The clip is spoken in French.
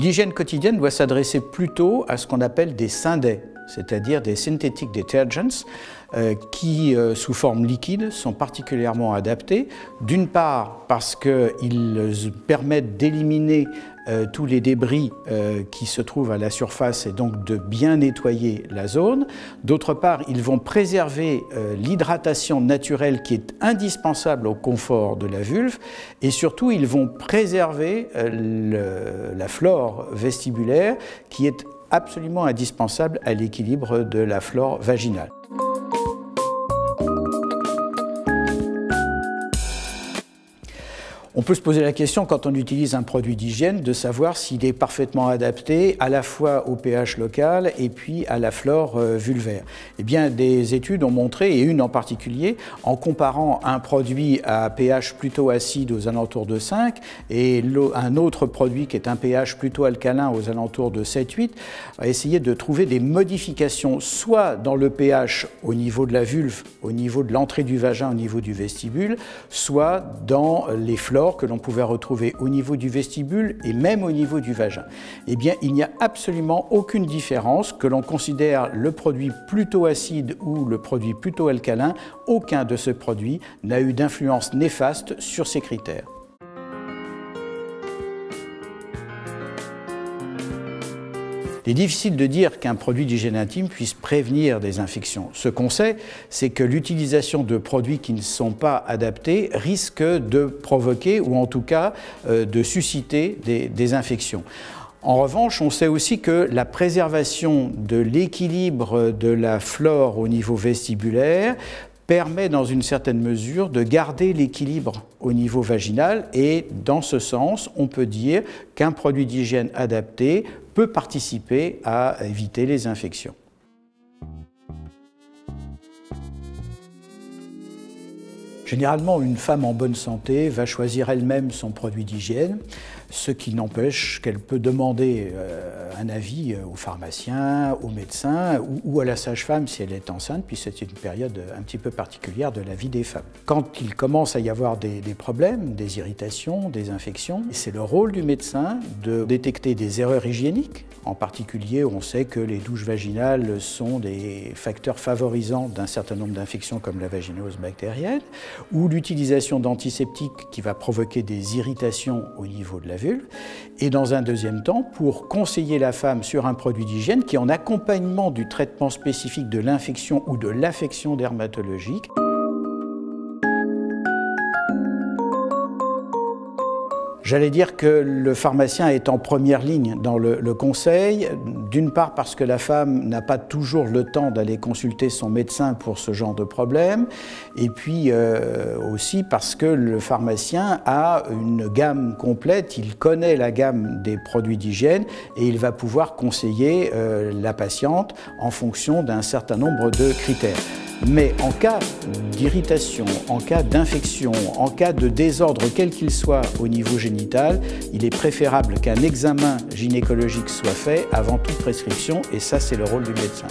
L'hygiène quotidienne doit s'adresser plutôt à ce qu'on appelle des syndets, c'est-à-dire des synthetic detergents, qui, sous forme liquide, sont particulièrement adaptés. D'une part, parce qu'ils permettent d'éliminer tous les débris qui se trouvent à la surface et donc de bien nettoyer la zone. D'autre part, ils vont préserver l'hydratation naturelle qui est indispensable au confort de la vulve. Et surtout, ils vont préserver la flore vestibulaire qui est absolument indispensable à l'équilibre de la flore vaginale. On peut se poser la question, quand on utilise un produit d'hygiène, de savoir s'il est parfaitement adapté à la fois au pH local et puis à la flore vulvaire. Eh bien, des études ont montré, et une en particulier, en comparant un produit à pH plutôt acide aux alentours de 5 et un autre produit qui est un pH plutôt alcalin aux alentours de 7-8, a essayé de trouver des modifications soit dans le pH au niveau de la vulve, au niveau de l'entrée du vagin, au niveau du vestibule, soit dans les flores que l'on pouvait retrouver au niveau du vestibule et même au niveau du vagin. Eh bien, il n'y a absolument aucune différence que l'on considère le produit plutôt acide ou le produit plutôt alcalin. Aucun de ces produits n'a eu d'influence néfaste sur ces critères. Il est difficile de dire qu'un produit d'hygiène intime puisse prévenir des infections. Ce qu'on sait, c'est que l'utilisation de produits qui ne sont pas adaptés risque de provoquer, ou en tout cas de susciter des infections. En revanche, on sait aussi que la préservation de l'équilibre de la flore au niveau vestibulaire permet dans une certaine mesure de garder l'équilibre au niveau vaginal et dans ce sens, on peut dire qu'un produit d'hygiène adapté peut participer à éviter les infections. Généralement, une femme en bonne santé va choisir elle-même son produit d'hygiène, ce qui n'empêche qu'elle peut demander un avis au pharmacien, au médecin ou à la sage-femme si elle est enceinte, puis c'est une période un petit peu particulière de la vie des femmes. Quand il commence à y avoir des problèmes, des irritations, des infections, c'est le rôle du médecin de détecter des erreurs hygiéniques. En particulier, on sait que les douches vaginales sont des facteurs favorisants d'un certain nombre d'infections comme la vaginose bactérienne, ou l'utilisation d'antiseptiques qui va provoquer des irritations au niveau de la vulve, et dans un deuxième temps, pour conseiller la femme sur un produit d'hygiène qui, en accompagnement du traitement spécifique de l'infection ou de l'affection dermatologique, j'allais dire que le pharmacien est en première ligne dans le conseil, d'une part parce que la femme n'a pas toujours le temps d'aller consulter son médecin pour ce genre de problème, et puis aussi parce que le pharmacien a une gamme complète, il connaît la gamme des produits d'hygiène et il va pouvoir conseiller la patiente en fonction d'un certain nombre de critères. Mais en cas d'irritation, en cas d'infection, en cas de désordre quel qu'il soit au niveau génital, il est préférable qu'un examen gynécologique soit fait avant toute prescription, et ça c'est le rôle du médecin.